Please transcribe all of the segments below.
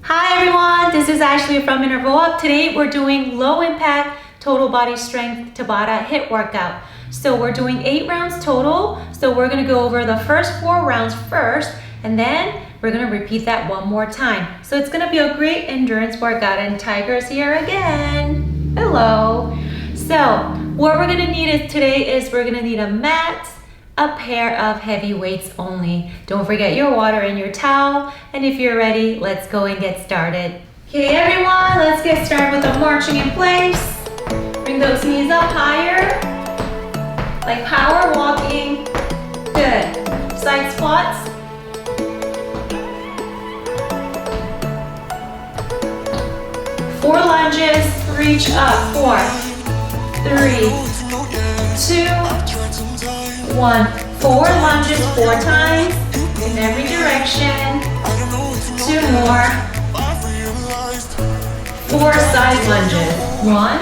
Hi everyone, this is Ashley from IntervalUp. Today we're doing low impact total body strength Tabata HIIT workout. So we're doing 8 rounds total. So we're gonna go over the first 4 rounds first, and then we're gonna repeat that one more time. So it's gonna be a great endurance workout, and Tiger's here again. Hello. So what we're gonna need today is we're gonna need a mat, a pair of heavy weights only. Don't forget your water and your towel. And if you're ready, let's go and get started. Okay everyone, let's get started with the marching in place. Bring those knees up higher, like power walking. Good. Side squats. Four lunges, reach up. 4, 3, 2, 1. 4 lunges 4 times in every direction. 2 more. 4 side lunges. 1,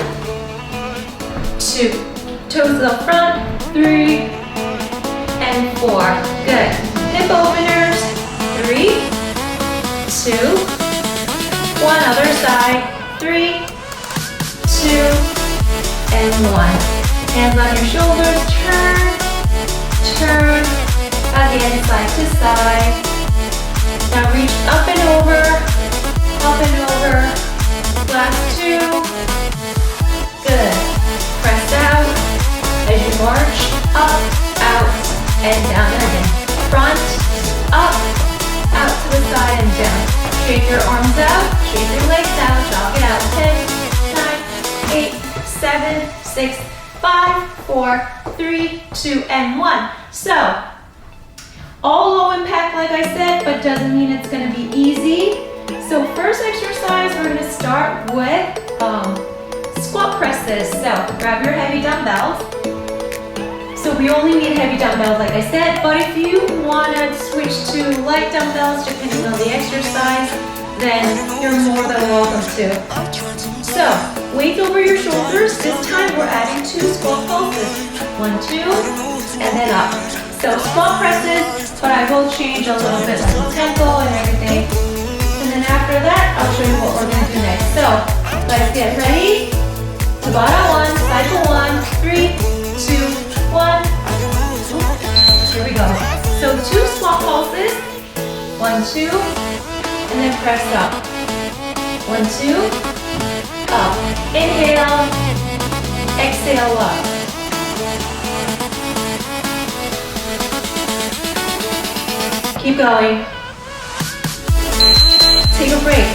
2. Toes to the front. 3 and 4. Good. Hip openers. 3, 2. 1 other side. 3, 2, and 1. Hands on your shoulders. Turn again, side to side. Now reach up and over, last 2. Good. Press out as you march up, out, and down again. Front, up, out to the side and down. Shake your arms out, shake your legs out, jog it out. 10, 9, 8, 7, 6, 5, 4, 3, 2, and 1. So, all low impact like I said, but doesn't mean it's gonna be easy. So first exercise, we're gonna start with squat presses. So grab your heavy dumbbells. So we only need heavy dumbbells like I said, but if you wanna switch to light dumbbells, depending on the exercise, then you're more than welcome to. So, weight over your shoulders. This time we're adding 2 squat pulses. 1, 2, and then up. So squat presses, but I will change a little bit like the tempo and everything. And then after that, I'll show you what we're gonna do next. So, let's get ready. Tabata 1, cycle 1, 3, 2, 1. Here we go. So 2 squat pulses. 1, 2, and then press up. 1, 2, up. Inhale, exhale up. Keep going. Take a break.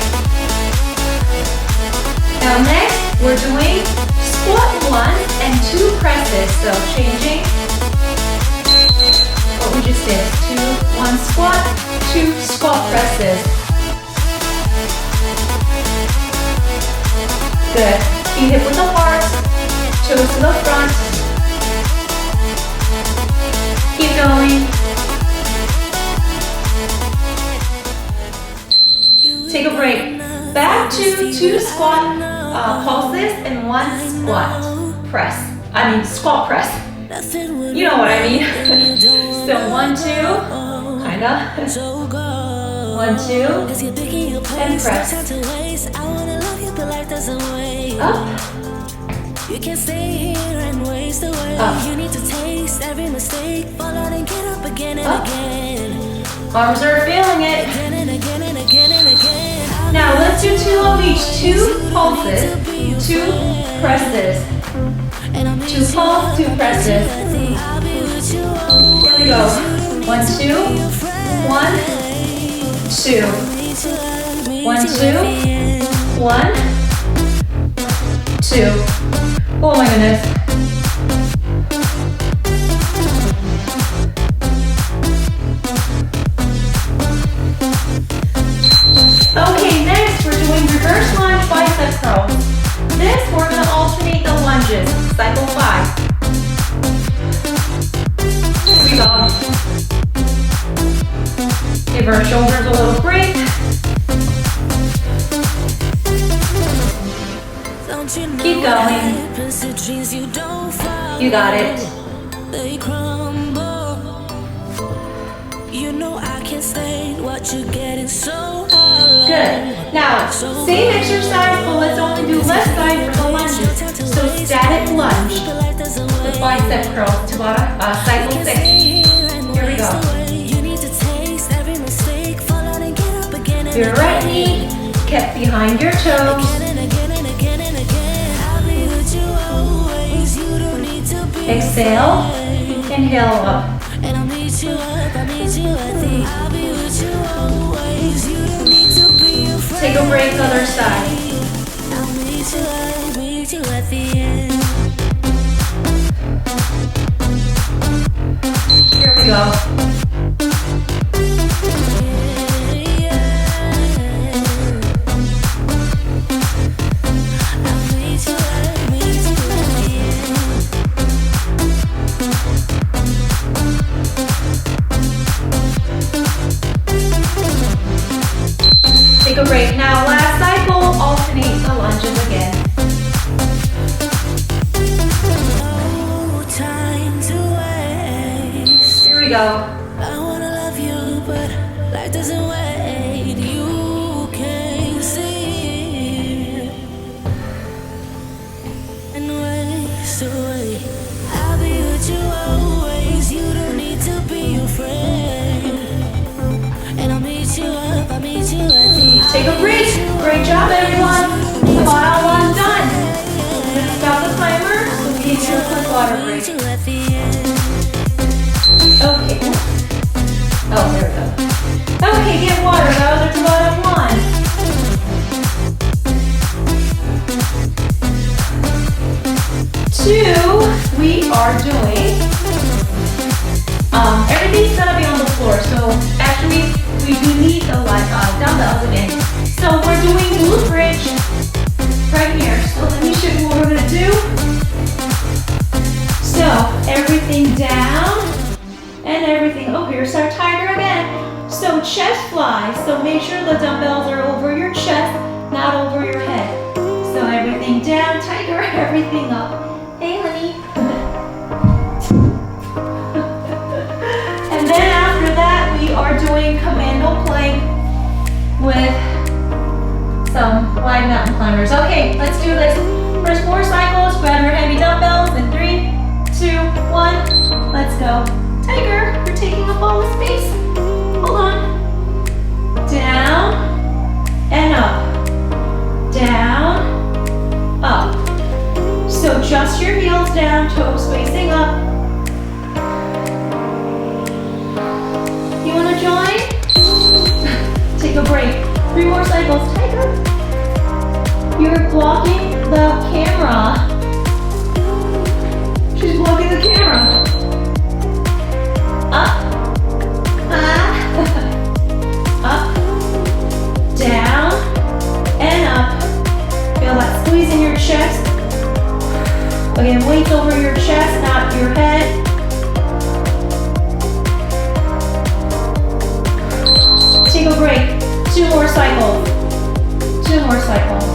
Now next, we're doing squat 1 and 2 presses. So changing what we just did. 1 squat, 2 squat presses. Good. Feet hip width apart, toes to the front. Keep going. Take a break. Back to 2 squat pulses and 1 squat press. Squat press. You know what I mean. So 1, 2, kinda. 1, 2, and press. Up. You can't stay here and waste away. You need to taste every mistake, fall out and get up again and again. Arms are feeling it. Now let's do 2 of each. 2 pulses, 2 presses. 2 pulses, 2 presses. Here we go. 1, 2, 1, 2. 1, 2, 1, 2. Oh my goodness. Okay, next we're doing reverse lunge bicep curls. This we're going to alternate the lunges. Cycle 5. Here we go. Give our shoulders a little break. Keep going. You got it. You know I can't stay what you're getting so hard. Good. Now, same exercise, but let's only do left side for the lunges. So static lunge with bicep curls. Tabata, cycle 6. Here we go. Your right knee kept behind your toes. Exhale, inhale up. Take a break, other side. Here we go. Take a break. Now, last cycle, alternate the lunges again. No time to waste. Here we go. I wanna love you, but life doesn't wait. You can't see it and waste away. I'll be with you always. You don't need to be afraid. And I'll meet you up. I'll meet you at the Take a break. Great job, everyone. The bottom one's done. Let's stop the timer so we can do a quick water break. Okay. Oh, there we go. Okay, get water. That was our bottom one. Two, we are doing, everything's gonna be on the floor. So actually, we do need the dumbbells again. So we're doing glute bridge right here. So let me show you what we're gonna do. So everything down and everything. Oh, here's our tiger again. So chest fly. So make sure the dumbbells are over your chest, not over your head. So everything down, tiger, everything up. Hey, honey. And then after that, we are doing commando plank with some wide mountain climbers. Okay, let's do this. First 4 cycles, grab your heavy dumbbells in 3, 2, 1. Let's go. Tiger, you're taking up all the space. Hold on. Down and up. Down, up. So just your heels down, toes facing up. You wanna join? Take a break. 3 more cycles. Tiger. You're blocking the camera. She's blocking the camera. Up. Up. Down. And up. Feel that squeeze in your chest. Again, weight over your chest, not your head. Take a break. 2 more cycles. 2 more cycles.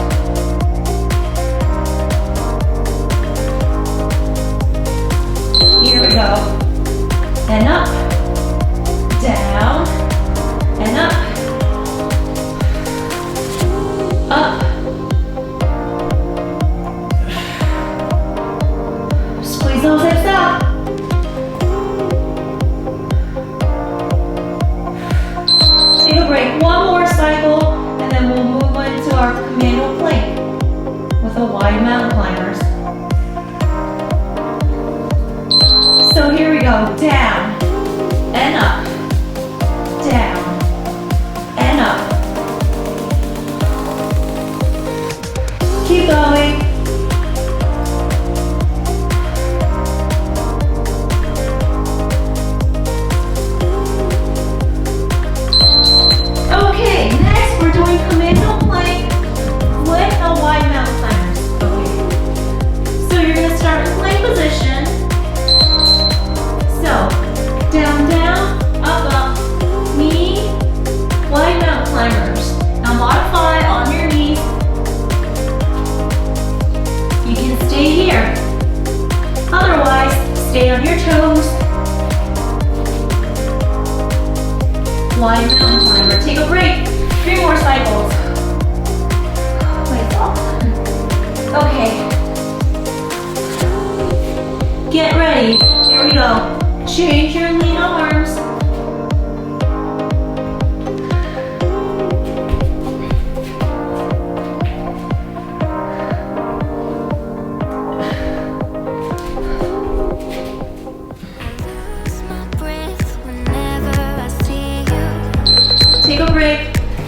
Here we go. And up. Down. And up. Up. Squeeze those hips up. Take a break. 1 more cycle, and then we'll move into our commando plank with the wide mountain climbers. So here we go. Down and up. Down and up. Keep going. Okay, next we're doing commando plank with a wide mountain climbers. Okay. So you're gonna start in plank position. So down, down, up, up, knee, wide mountain climbers. Now modify on your knees. You can stay here. Otherwise, stay on your toes. Wide mountain climber. Take a break. 3 more cycles. Wait, okay. Get ready. Here we go. Change your lean arms. Take a break.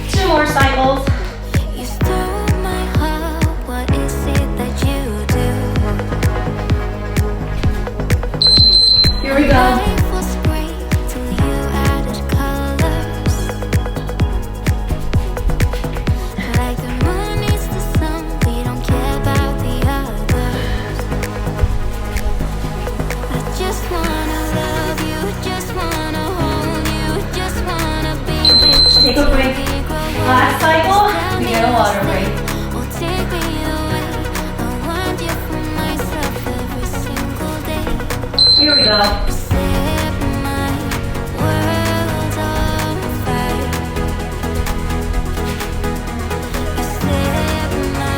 2 more cycles. You stole my heart. What is it that you do? Here we go. Life was great till you added colors. Like the moon needs the sun, we don't care about the others. I just wanna love you, just wanna hold you, just wanna be with you. Take a break. Last cycle, we get a water break. Oh, take me away. I want you for myself every single day. Here we go. Set my world on fire. You set my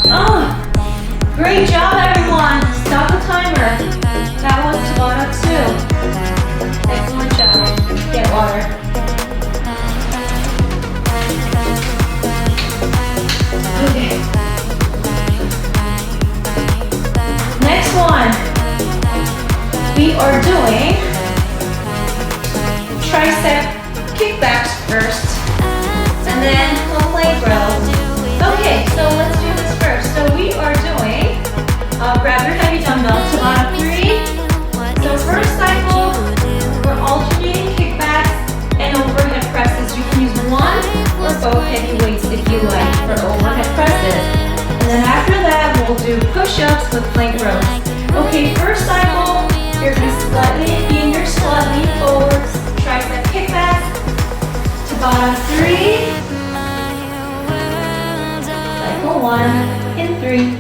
Oh, great job, everyone. Stop the timer. That was Tabata 2. Excellent job. Get water. Okay. Next one. We are doing tricep kickbacks first, and then we'll plank row. Okay, so let's do this first. So we are doing, grab your heavy dumbbell, Tabata 3. So first cycle, we're alternating kickbacks and overhead presses. You can use one or both heavy weights if you like for overhead presses. And then after that, we'll do push-ups with plank rows. Okay, first cycle, you're going to be in your squat, lean forward, tricep kickbacks, Tabata 3. Cycle 1 in 3,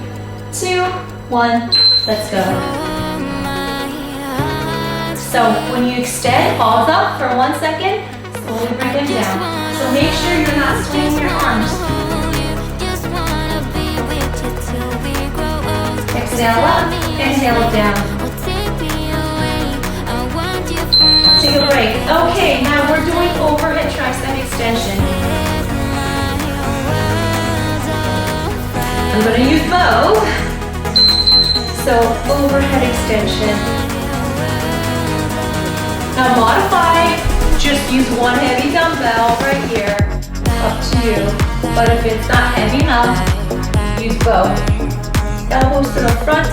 2, 1. Let's go. So when you extend, pause up for 1 second, slowly bring them down. So make sure you're not swinging your arms. Exhale up, inhale down. Take a break. Okay, now we're doing overhead tricep extension. I'm going to use both. So overhead extension. Now modify, just use one heavy dumbbell right here. Up to you. But if it's not heavy enough, use both. Elbows to the front.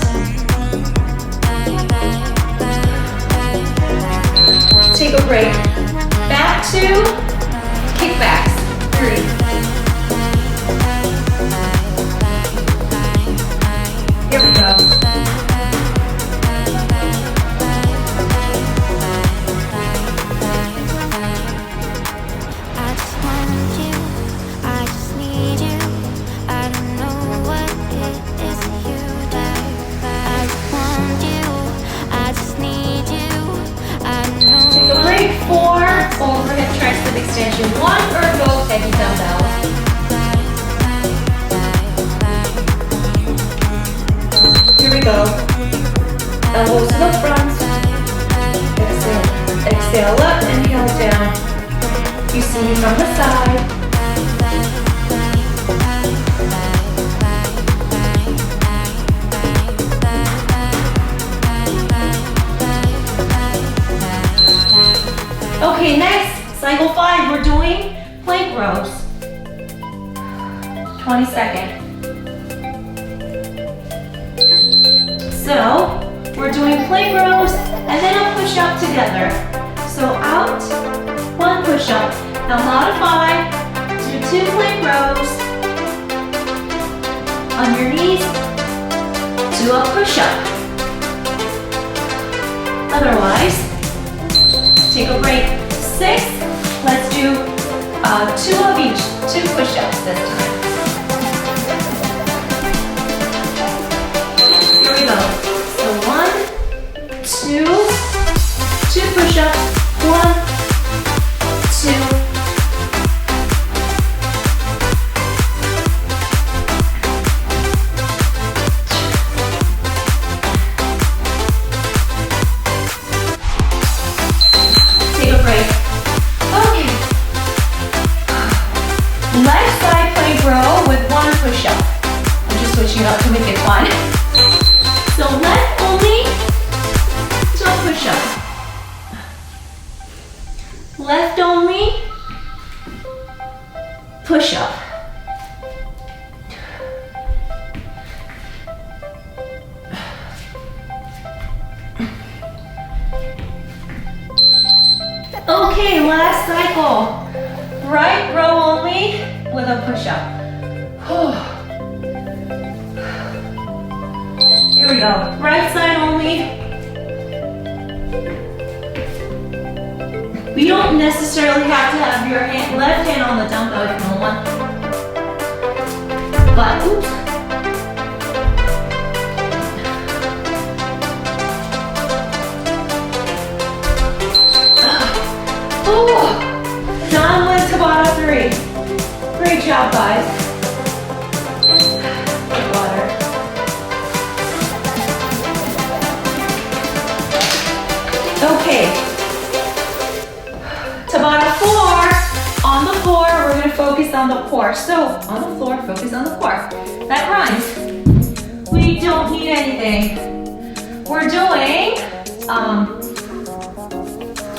Take a break. Back to kickbacks. 3. Here we go. I just want you, I just need you. I don't know what it is you do. I just want you, I just need you. I don't know. Take a break. 4 overhead tricep extension. 1 or both heavy dumbbells. Here we go. Elbows to the front. Exhale. Exhale up, inhale down. You see me from the side. Okay, next, cycle 5, we're doing plank rows. 20 seconds. So, we're doing plank rows and then a push-up together. So out, 1 push-up. Now modify, do 2 plank rows. On your knees, do a push-up. Otherwise, take a break. 6, let's do 2 of each, 2 push-ups this time. switching up to make it fun. So left only to a push-up. Left only push-up. Okay, last cycle. Right row only with a push-up. Here we go. Right side only. You don't necessarily have to have your left hand on the dumbbell if you don't want. But, oops. Done with Tabata 3. Great job, guys. Water. Okay. Tabata 4. On the floor, we're going to focus on the core. So, on the floor, focus on the core. That rhymes. We don't need anything. We're doing,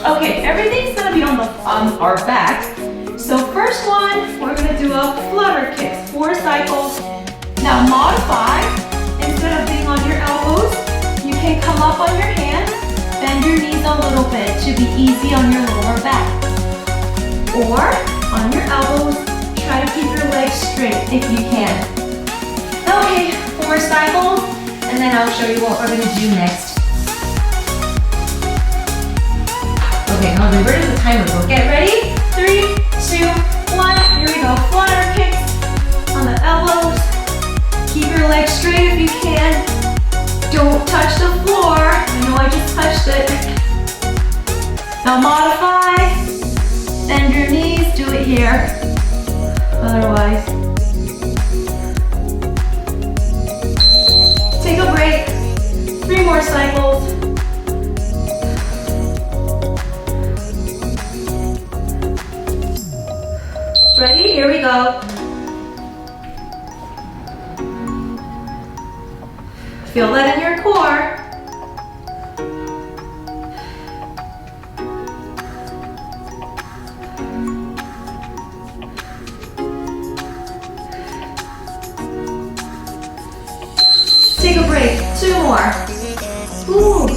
okay, everything's gonna be on our back. So first one, we're gonna do a flutter kick, 4 cycles. Now modify, instead of being on your elbows, you can come up on your hands, bend your knees a little bit to be easy on your lower back. Or on your elbows, try to keep your legs straight if you can. Okay, 4 cycles, and then I'll show you what we're gonna do next. Okay, now reverse the timer. Go. Get ready. 3, 2, 1. Here we go. Flutter kicks on the elbows. Keep your legs straight if you can. Don't touch the floor. I know I just touched it. Now modify. Bend your knees. Do it here. Otherwise. Take a break. 3 more cycles. Ready? Here we go. Feel that in your core. Take a break. 2 more. Ooh.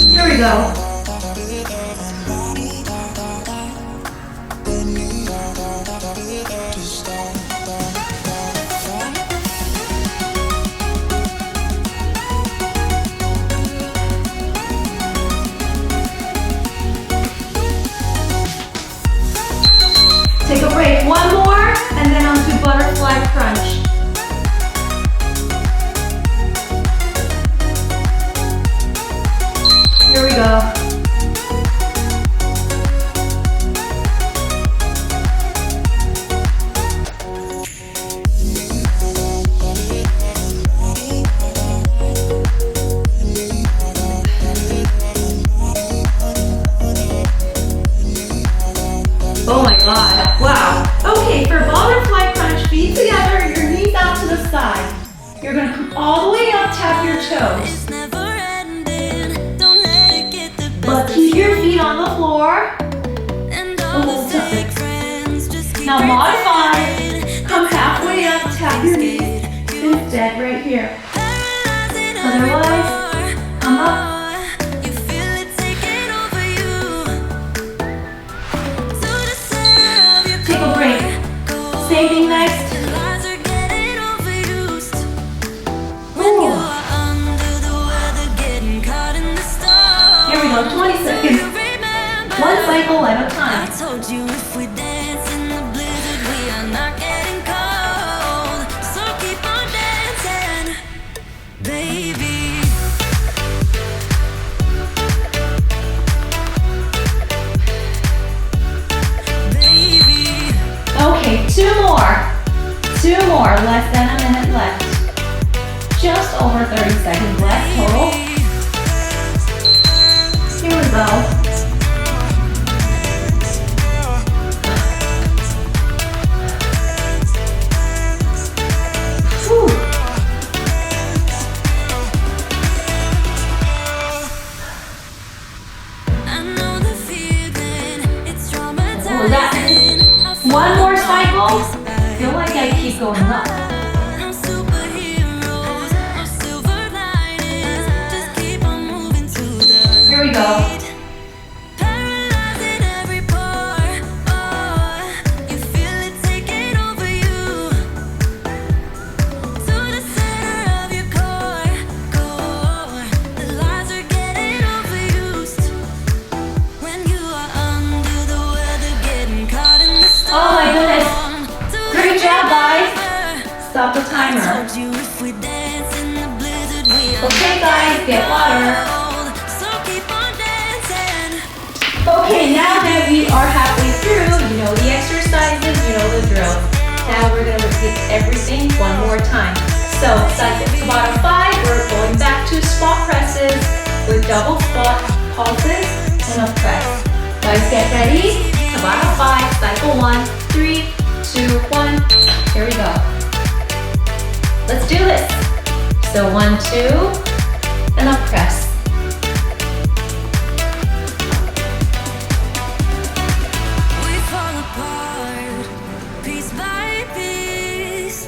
Here we go. Take a break. 1 more, and then on to butterfly crunch. Here we go. Oh my god, wow. Okay, for butterfly crunch, feet together, your knees out to the side. You're gonna come all the way up, tap your toes. But keep your feet on the floor. Now modify. Come halfway up, tap your knees instead right here. Otherwise, come up. Take a break. Same thing next. Ooh. Here we go, 20 seconds. 1 cycle at a time. Okay, 2 more. 2 more, less than a minute left. Just over 30 seconds left total. Here we go. was that? One more cycle. I feel like I keep going up. Here we go. Oh my goodness. Great job, guys. Stop the timer. Okay, guys, get water. Okay, now that we are halfway through, you know the exercises, you know the drill. Now we're going to repeat everything one more time. So, cycle Tabata 5, we're going back to squat presses with double squat, pulses, and a press. Guys, get ready. Tabata 5, cycle 1, 3, 2, 1. Here we go. Let's do this. So 1, 2, and a press. We fall apart, piece by piece.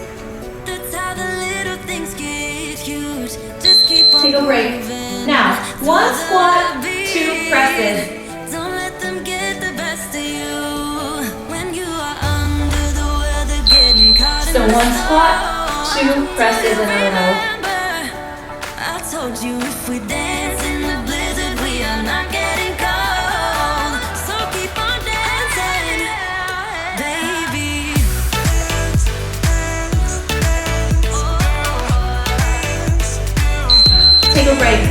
That's how the little things get huge. Just keep on Take a break. moving. Now, 1 squat, 2 presses. Don't let them get the best of you. When you are under the weather, getting caught So in the 1 squat, storm. 2 presses in a row. I told you if we dance in the blizzard, we are not getting cold. So keep on dancing, baby. Take a break.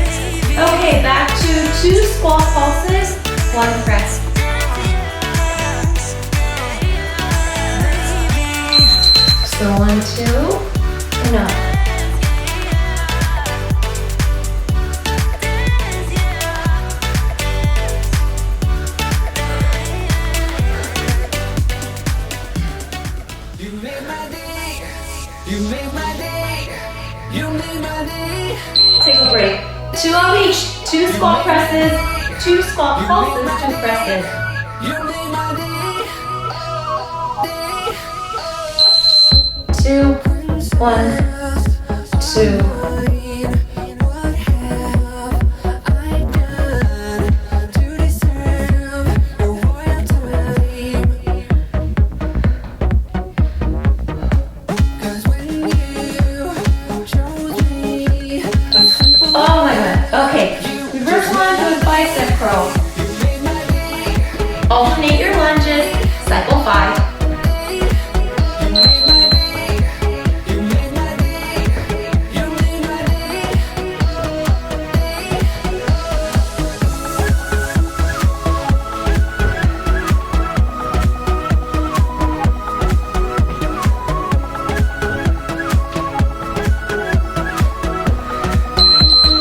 Okay, back to 2 squat pulses, 1 press. So 1, 2, and up. You make my day. You make my day. You make my day. Take a break. 2 of each. 2 squat presses, 2 squat pulses, 2 presses. You make my day. 2, 1, 2. What have I done to deserve your royal time? 'Cause when you chose me, a simple Oh my god. Okay. Reverse lunge with bicep curl. you made my day. Alternate your lunges. Cycle 5. You made my day. You made my day. You made my day.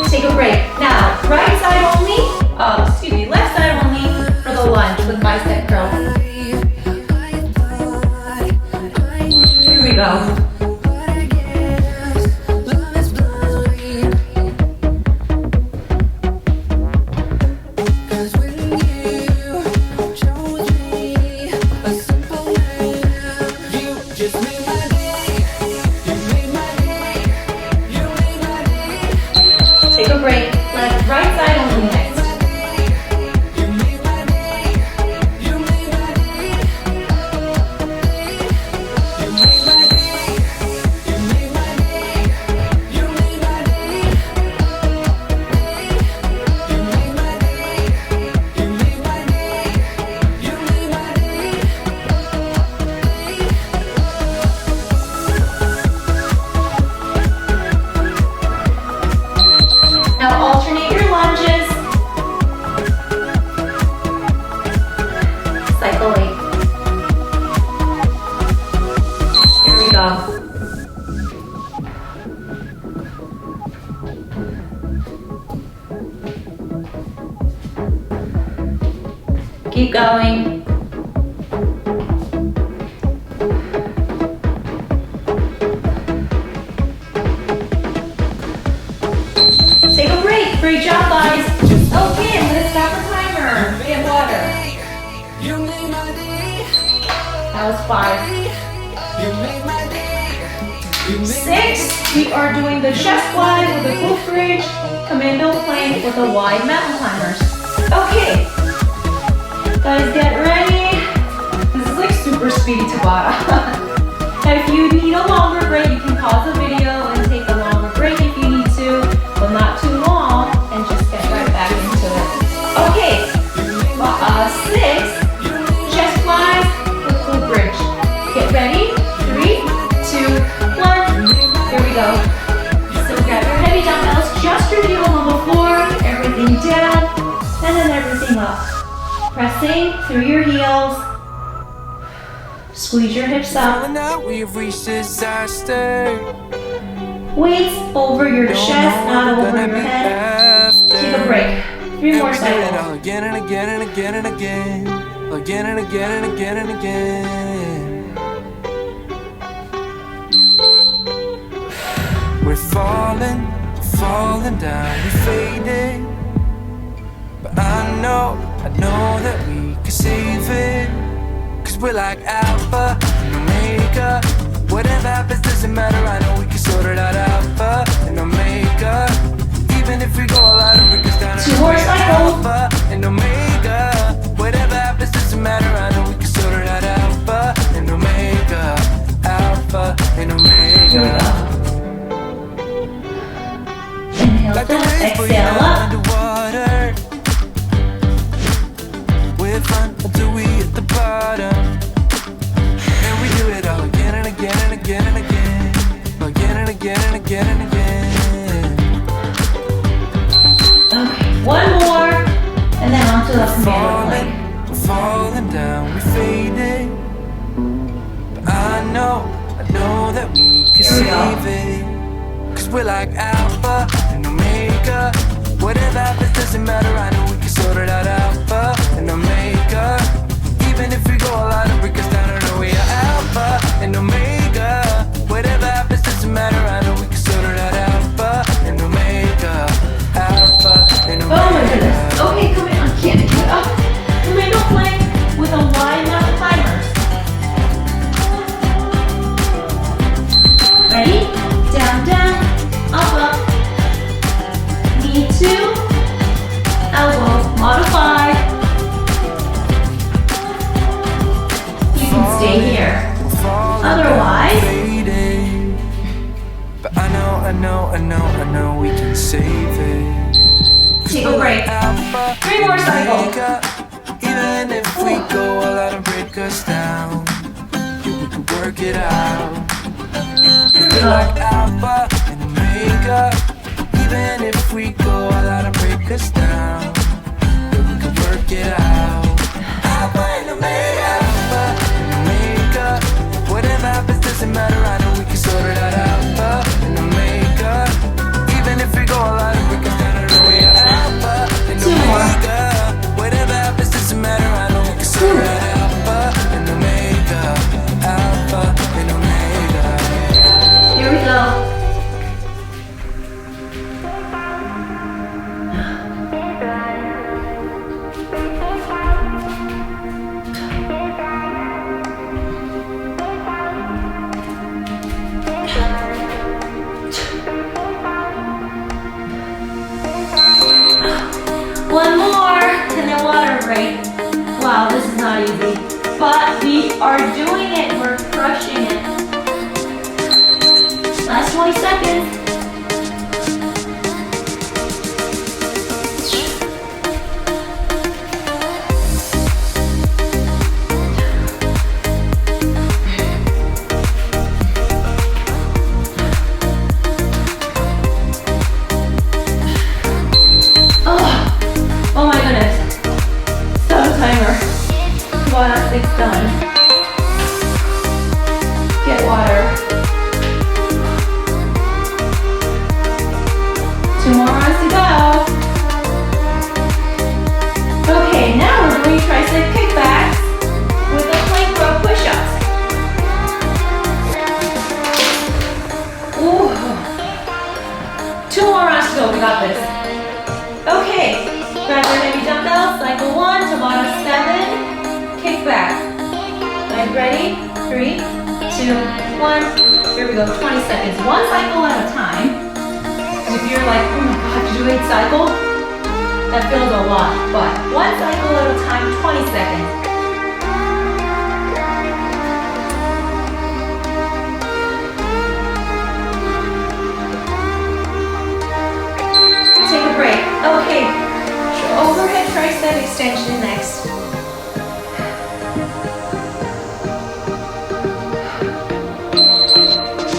Take a break. Now, right side only. Left side only for the lunge with bicep curl. Here we go. Take a break. Right side only next. Now alternate your lunges. Cycle 8. Here we go. Keep going. Take a break. Great job, guys. Okay, I'm gonna stop the timer. Get water. You make my day. That was 5. You make my day. You make 6, we are doing the chest fly with the full bridge, commando plank with the wide mountain climbers. Okay, guys, get ready. This is like super speedy Tabata. Now, if you need a longer break, you can pause the video and take a longer break if you need to, but not too long, and just get right back into it. Okay, 6, chest flies with full bridge. Get ready. 3, 2, 1. Here we go. So grab your heavy dumbbells, just your heel on the floor, everything down, and then everything up. Pressing through your heels. Squeeze your hips up. now we've reached disaster. Weights over your chest, not over your head. Take a break. 3 more cycles. Again and again and again and again. Again and again and again and again. We're falling, falling down, we're fading. But I know that we can save it. Cause we're like Alpha and Omega. Whatever happens doesn't matter, I know we can sort it out. Alpha and Omega. Even if we go all out and break us down. 2 more cycles. Alpha and Omega. Whatever happens doesn't matter, I know we can sort it out. Alpha and Omega. Alpha and Omega. Here we go. Inhale down, exhale up. Underwater. We're fun until we hit the bottom. And we do it all again and again and again and again. Again and again and again and again. Okay, 1 more, and then onto the commando plank. We're falling down, we're fading. But I know that we can Here we go. save it. Cause we're like Alpha and Omega. Whatever happens doesn't matter, I know we can sort it out. Alpha and Omega. Even if we go all out and break us down, I know we are Alpha and Omega. Whatever happens doesn't matter, I know we can sort it out. Alpha and Omega. Alpha and Omega. Oh my goodness. Okay, come on, can't get up. Commando plank with a wide mountain climbers. Ready? Down, down, up, up. Knee 2, elbows modified. You can stay here. Otherwise, but I know we can save it. take a break. 3 more cycles. Even if we go all out and break us down, we can work it out. We're like Alpha and Omega. Even if we go all out and break us down, we can work it out. Alpha and Omega. Alpha and Omega. Whatever happens doesn't matter, I know we can sort it out. Alpha and Omega. Even if we go all out and break us down, I know we are Alpha and 2 more. Omega. Whatever happens doesn't matter, I know we can sort it out. Alpha and Omega. Alpha and Omega. Here we go. One more, and then water break. Wow, this is not easy. But we are doing it. We're crushing it. Last 20 seconds. Oh my goodness. Stop the timer. Come on, 6 done. Get water. 2 more rounds to go. Okay, now we're doing tricep kickbacks with the plank row push-ups. Ooh. 2 more rounds to go, we got this. Okay, grab your heavy dumbbells, cycle 1, Tabata 7, kickback. back. Like ready? 3, 2, 1. Here we go, 20 seconds. One cycle at a time. If you're like, oh my god, to do 8 cycles, that feels a lot. But one cycle at a time, 20 seconds. Take a break. Okay, overhead tricep extension next.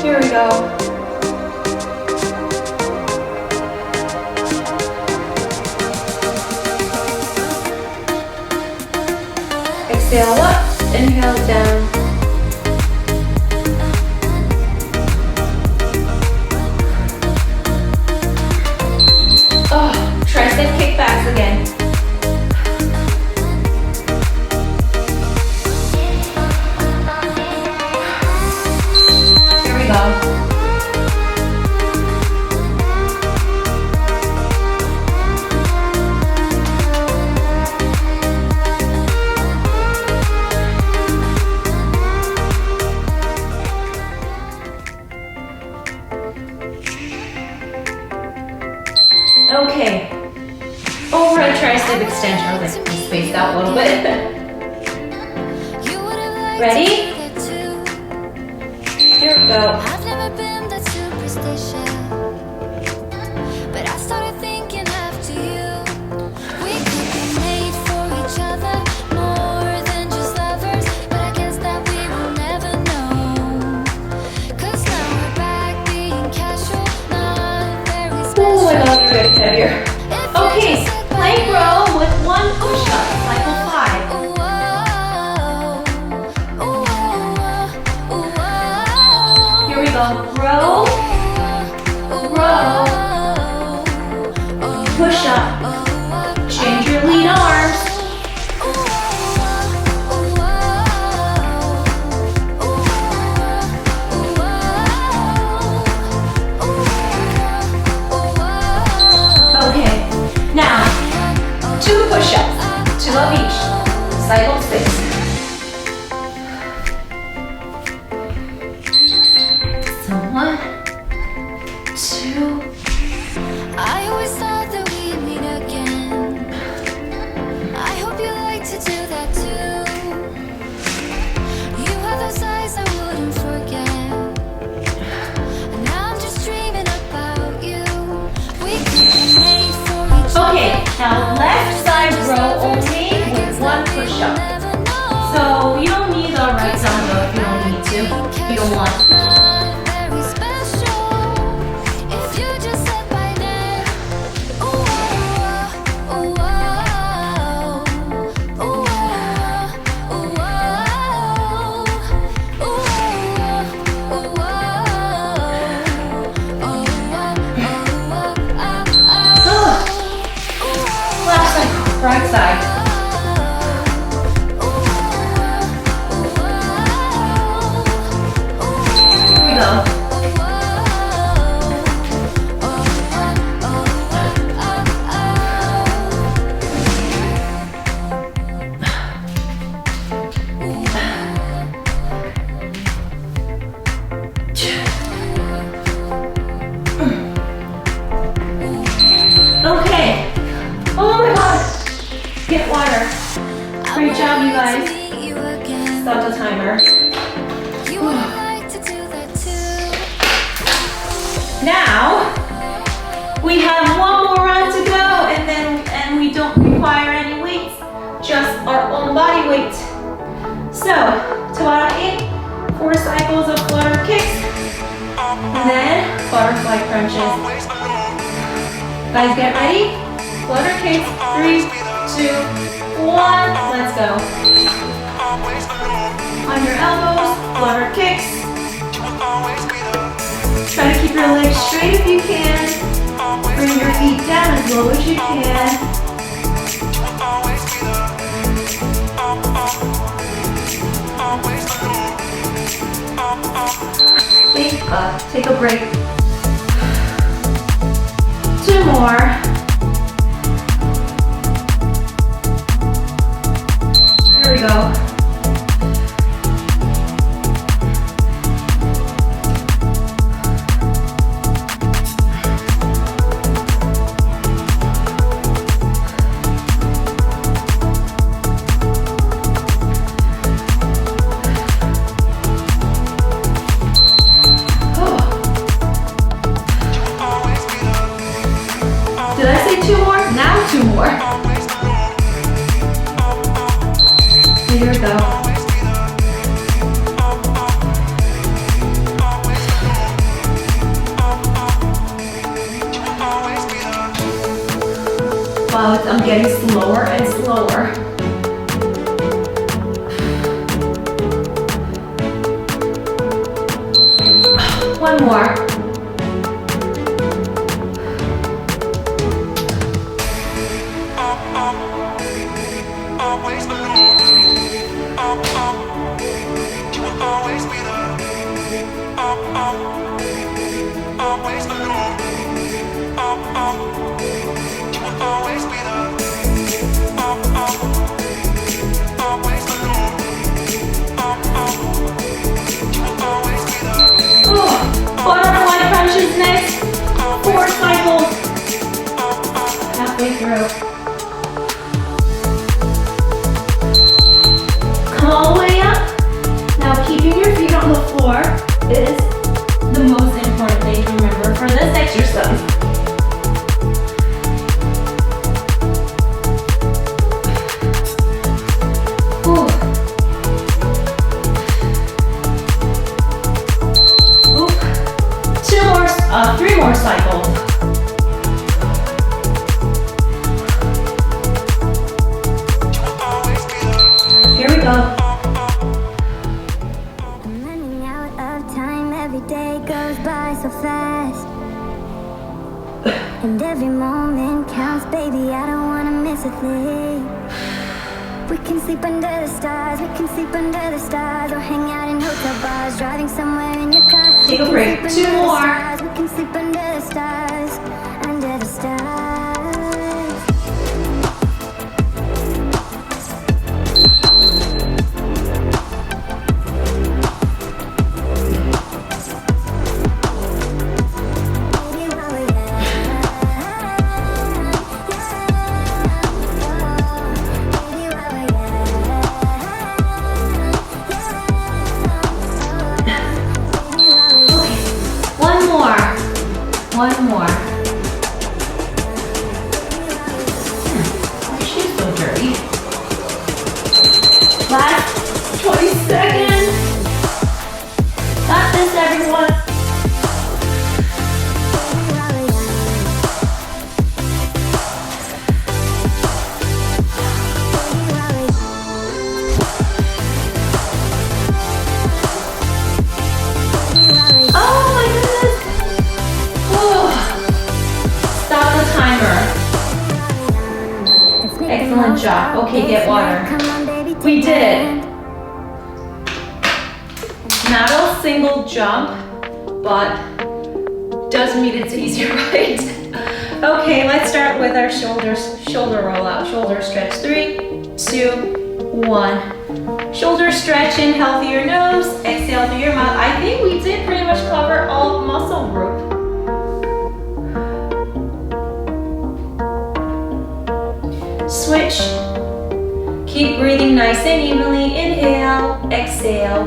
Here we go. Exhale up, inhale down. Oh, tricep kickbacks again. Here we go. Okay, overhead tricep extension. Okay, spaced out a little bit. Ready? Here we go. I've never been that superstitious, but I started thinking after you. We could be made for each other, more than just lovers, but I guess that we will never know. 'Cause now we're back being casual, not very Oh special. my god, we're getting heavier. Okay, plank row with one push-up, cycle 5. Here we go. Row, row, push up. Change your lead arms. Okay, now 2 push-ups, 2 of each. Cycle 6. So 1, 2. I always thought that we'd meet again. I hope you like to do that too. You have those eyes I wouldn't forget. And now I'm just dreaming about you. We could be made for each other. Okay, now left side row only with 1 push-up. So you don't need the right dumbbell if you don't need to. If you don't want to. Very special. If you just said my name. Ooh, ooh, ooh, ooh, ooh, Left side, right side. Here we go. Okay. Oh my god. Get water. Great job, you guys. Stop the timer. You would like to do that too. Now we have one more round to go, and we don't require any weights, just our own body weight. So Tabata 8, 4 cycles of flutter kicks, and then butterfly crunches. Guys, get ready. Flutter kicks. 3, 2, 1. Let's go. On your elbows, flutter kicks. Try to keep your legs straight if you can. Bring your feet down as low as you can. Take a break. 2 more. Here we go. Here we go. Wow, I'm getting slower and slower. One more. Butterfly crunches next. 4 cycles. Halfway through. Come all the way up. Now keeping your feet on the floor is the most important thing to remember for this exercise. Ooh. 3 more cycles. Here we go. I'm running out of time, every day goes by so fast. And every moment counts, baby, I don't wanna miss a thing. We can sleep under the stars, we can sleep under the stars, or hang out in hotel bars, driving somewhere in your car. Take a break. 2 more. We can sleep under the stars, under the stars. One more. My shoe's so dirty. Last 20 seconds. Got this, everyone. Excellent job. Okay, get water. We did it. Not a single jump, but doesn't mean it's easier, right? Okay, let's start with our shoulder roll out, shoulder stretch. 3, 2, 1. Shoulder stretch, inhale through your nose, exhale through your mouth. I think we did pretty much cover all muscle group. Switch. Keep breathing nice and evenly. Inhale, exhale.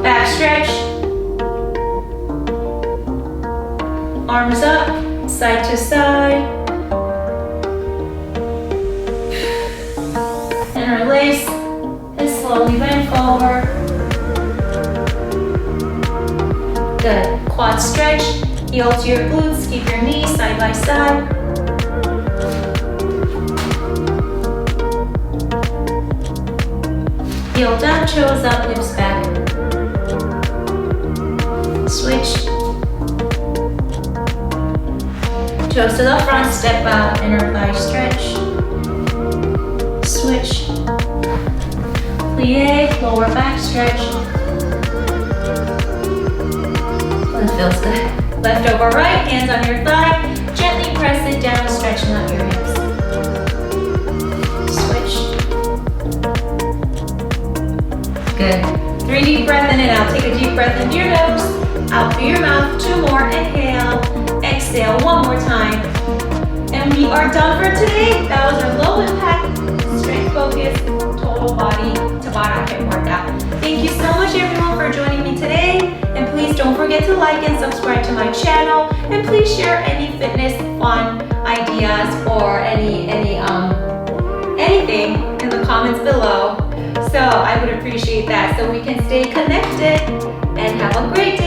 Back stretch. Arms up, side to side. Interlace and slowly bend forward. Good. Quad stretch. Heel to your glutes, keep your knees side by side. Heel down, toes up, hips back. Switch. Toes to the front, step out, inner thigh stretch. Switch. Plie, lower back stretch. That feels good. Left over right, hands on your thigh. Gently press it down, stretching out your hips. Switch. Good. 3 deep breaths in and out. Take a deep breath into your nose, out through your mouth. 2 more. Inhale, exhale. 1 more time. And we are done for today. That was our low impact, strength focused, total body Tabata hip workout. Thank you so much everyone for joining me today. And please don't forget to like and subscribe to my channel. And please share any fitness fun ideas or any below. So I would appreciate that so we can stay connected and have a great